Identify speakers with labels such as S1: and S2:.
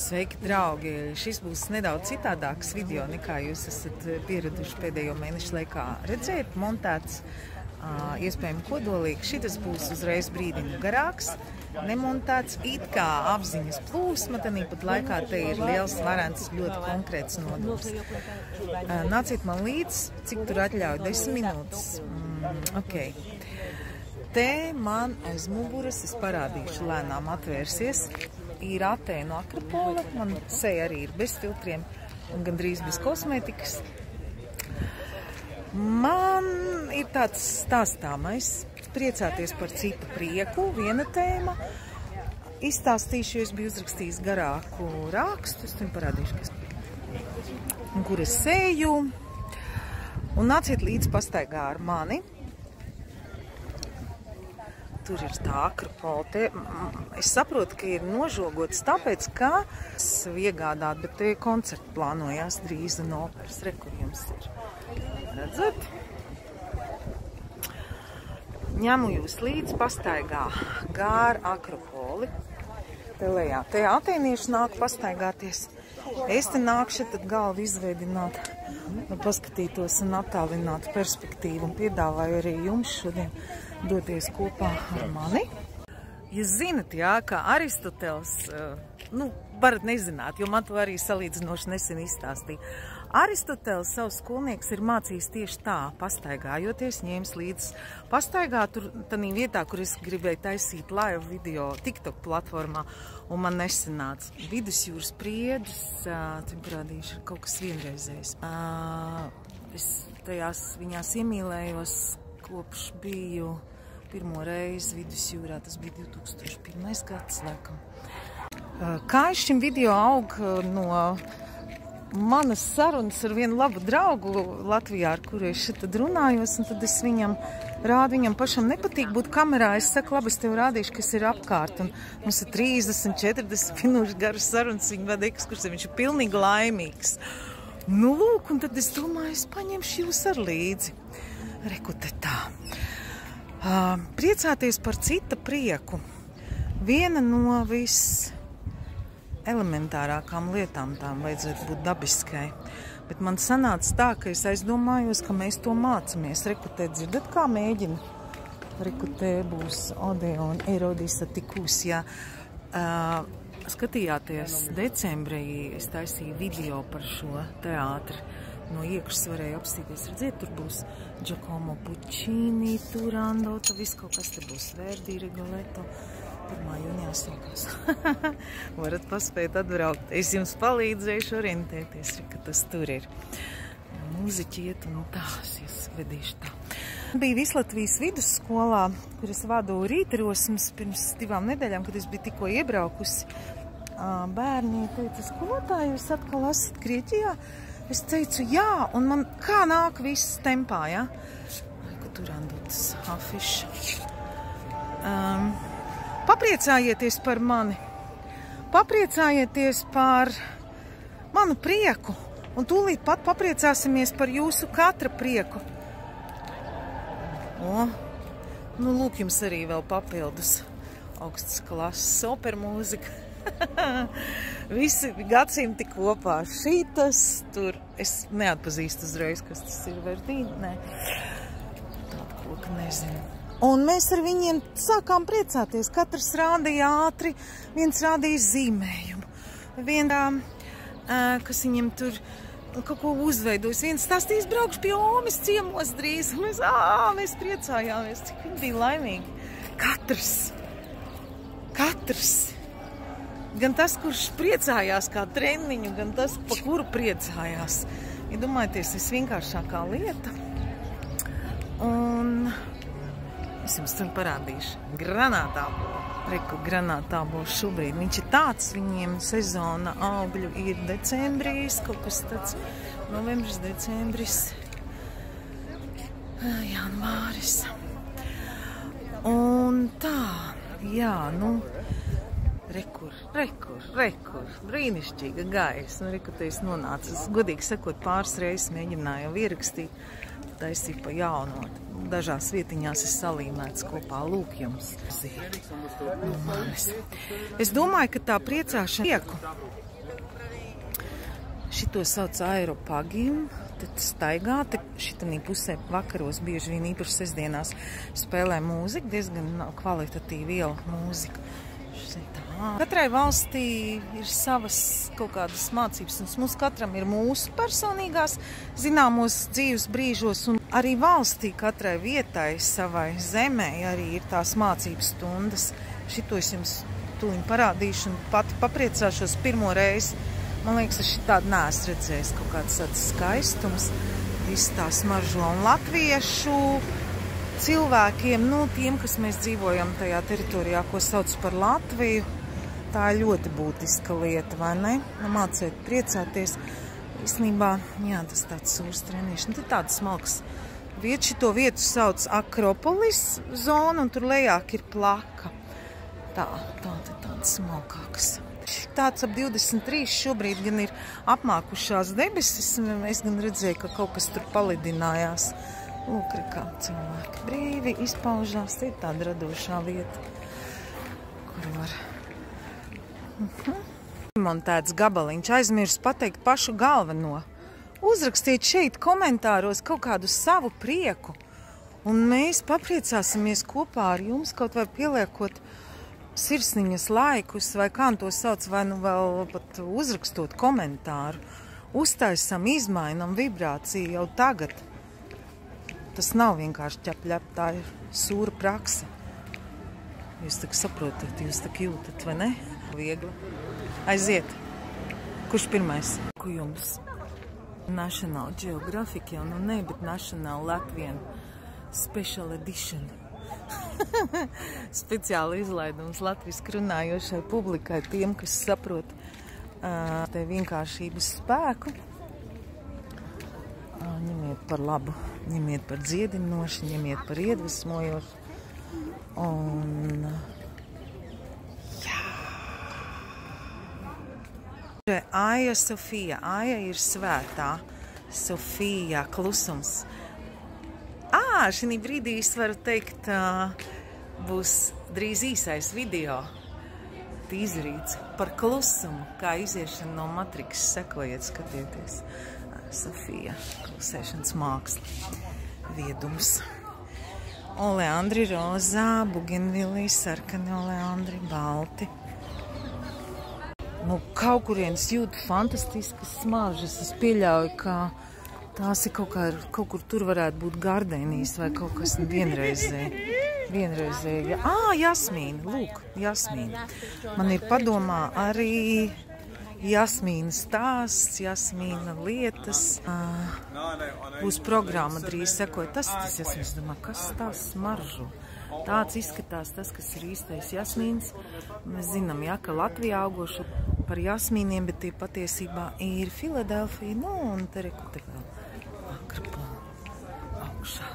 S1: Sveiki, draugi! Šis būs nedaudz citādāks video, nekā jūs esat pieraduši pēdējo mēnešu laikā redzēt, montēts, iespējami kodolīgi. Šitas būs uzreiz brīdinu garāks, nemontēts, it kā apziņas plūsma, tāpat laikā te ir liels, varants, ļoti konkrēts nodoms. Nāciet man līdz, cik tur atļauj, 10 minūtes. Okay. Te man aiz muguras, es parādīšu, lēnām atvērsies. Ir Atēnu Akropola, man seja arī ir bez filtriem un gandrīz bez kosmētikas. Man ir tāds stāstāmais, priecāties par citu prieku, viena tēma. Izstāstīšu, jo es biju uzrakstījis garāku rakstu, es viņu parādīšu, kur es seju. Un nāciet līdz pastaigā ar mani. Tur ir tā Akropola. Es saprotu, ka ir nožogots tāpēc, ka es iegādāt, bet te koncerti plānojās drīz un operas. Re, kur jums ir. Redzat? Ņemu jūs līdz pastaigā gār Akropoli. Te lejā. Te atēnieši nāk pastaigāties. Es te nākšu tad galvu izveidināt, paskatītos un attālināt perspektīvu un piedāvāju arī jums šodien doties kopā ar mani. Jūs zinat, jā, ka Aristotels, varat nezināt, jo man to arī salīdzinoši nesen izstāstīja. Aristotels savus skolnieks ir mācījis tieši tā, pastaigājoties, ņēmis līdz pastaigā tur tādā vietā, kur es gribēju taisīt live video TikTok platformā, un man nesanāca. Vidusjūras priedus, parādīšu, ir kaut kas vienreizējs. Es tajās viņās iemīlējos, kopš biju pirmo reizi vidusjūrā, tas bija 2001. gads, laikam. Kā es šim video aug no manas sarunas ar vienu labu draugu Latvijā, ar kuru es šeit runājos, un tad es viņam rādu, viņam pašam nepatīk būt kamerā. Es saku, labi, es tev rādīšu, kas ir apkārt. Un mums ir 30, 40 minūšu garas sarunas, viņa vada ekskursiju, viņš ir pilnīgi laimīgs. Nu, lūk, un tad es domāju, es paņemšu jūs ar līdzi. Reku te tā. Priecāties par cita prieku. Viena no elementārākām lietām tām vajadzētu būt dabiskai. Bet man sanāca tā, ka es aizdomājos, ka mēs to mācamies. Reku te dzirdat, kā mēģina? Reku te būs Odeon Erodisa tikus, jā. Skatījāties decembrī, es taisīju video par šo teātri. No iekšas varēja apstīties, redziet, tur būs Giacomo Puccini, Turando, tā viss kaut kas te būs, Verdi, Rigoletto, 1. jūnijā sākās. Varat paspēt atbraukt, es jums palīdzēšu orientēties, ka tas tur ir. Mūziķi iet un tās, es vedīšu tā. Bija Vislatvijas vidusskolā, kur es vadu rīterosmes pirms 2 nedēļām, kad es biju tikko iebraukusi. Bērni teica, skolotāji, jūs atkal esat Grieķijā? Es teicu, jā, un man kā nāk viss tempā, jā? Tur andotas afiša. Papriecājieties par mani. Papriecājieties par manu prieku. Un tūlīt pat papriecāsimies par jūsu katra prieku. Nu, lūk, jums arī vēl papildus augstas klases opermūzika. Visi gadsimti kopā. Šitas, tur, es neatpazīstu uzreiz, kas tas ir, Verdī, nē. Tāda koka nezinu. Un mēs ar viņiem sākām priecāties. Katrs rādīja ātri, viens rādīja zīmējumu. Kas viņiem tur kaut ko uzveidojas. Viens stāstīs, braukšu pie Omes ciemos drīz. Mēs priecājāmies, cik viņi bija laimīgi. Katrs. Gan tas, kurš priecājās kā treniņu, gan tas, pa kuru priecājās. Iedomājieties, visvienkāršākā lieta. Un es jums tur parādīšu. Granātābo. Reku granātābo šobrīd. Viņš ir tāds, viņiem sezona augļu ir decembris, kaut kas tāds novembris, decembris, janvāris. Un tā, jā, nu, Rekur, brīnišķīga gaisa. Rekur, te es nonācu. Godīgi sakot, pāris reizes mēģināju jau ierakstīt, taisīt pa jaunot. Dažās vietiņās es salīmēts kopā. Lūk jums. No manis. Es domāju, ka tā priecāšana prieku Šito sauc aeropagim. Tad staigā, te šitanī pusē vakaros bieži vien īpaši sestdienās spēlē mūziku, diezgan kvalitatīva iela mūzika. Katrai valstī ir savas kaut kādas mācības, un mums katram ir mūsu personīgās zināmos dzīves brīžos, un arī valstī katrai vietai, savai zemē arī ir tās mācības stundas. Šito es jums tūliņ parādīšu un pati papriecāšos pirmo reizi. Man liekas, es šitādi neesmu redzējis kaut kāds tāds skaistums, viss tā smaržo. Un latviešu cilvēkiem, tiem, kas mēs dzīvojam tajā teritorijā, ko sauc par Latviju, tā ir ļoti būtiska lieta, vai ne? Mācēt priecāties. Īstenībā, jā, tas tāds sūrs treniņš. Te tāds smalks vietas. Šito vietu sauc Akropolis zona, un tur lejāk ir plaka. Tāds smalkāks. Tāds ap 23 šobrīd gan ir apmākušās debesis. Es gan redzēju, ka kaut kas tur palidinājās. Lūk, kā cilvēki brīvi izpaužās. Ir tāda radošā vieta, kur var montēts gabaliņš. Aizmirst pateikt pašu galveno. Uzrakstiet šeit komentāros kaut kādu savu prieku. Un mēs papriecāsimies kopā ar jums, kaut vai pieliekot sirsniņas laikus, vai kā to sauc, vai vēl pat uzrakstot komentāru. Uztaisam, izmainam vibrāciju jau tagad. Tas nav vienkārši ķep, tā ir sūra prakse. Jūs tak saprotat, jūs tak jūtat, vai ne? Viegli. Aiziet. Kurš pirmais? Ko jums? National Geographic jau, bet National Latvian Special Edition. Speciāli izlaidums latviski runājošai publikai, tiem, kas saprot te vienkāršības spēku. Ņemiet par labu, ņemiet par dziedinošu, ņemiet par iedvesmojošu. Un jā. Aja Sofija. Aja ir svētā. Sofija, klusums. Šī brīdī es varu teikt, būs drīz īsais video tīzerīts par klusumu, kā iziešana no matrikas. Sekojiet, skatieties. Sofija, klusēšanas māksla, viedums. Oleandri rozā, bugenvilī, sarkani oleandri, balti. Kaut kurienes jūtu fantastiskas smaržas. Es pieļauju, ka tās ir kaut kur tur varētu būt gardēnijas vai kaut kas vienreizēja. Jasmīna, lūk, jasmīna. Man ir padomā arī jasmīna stāsts, jasmīna lietas. Būs programma drīz sekot. Tas es domāju, kas tās smaržo? Tāds izskatās tas, kas ir īstais jasmīns. Mēs zinām, ka Latvijā augošu par jasmīniem, bet tie patiesībā ir Filadelfija, un te reku te vēl Akropola augšā.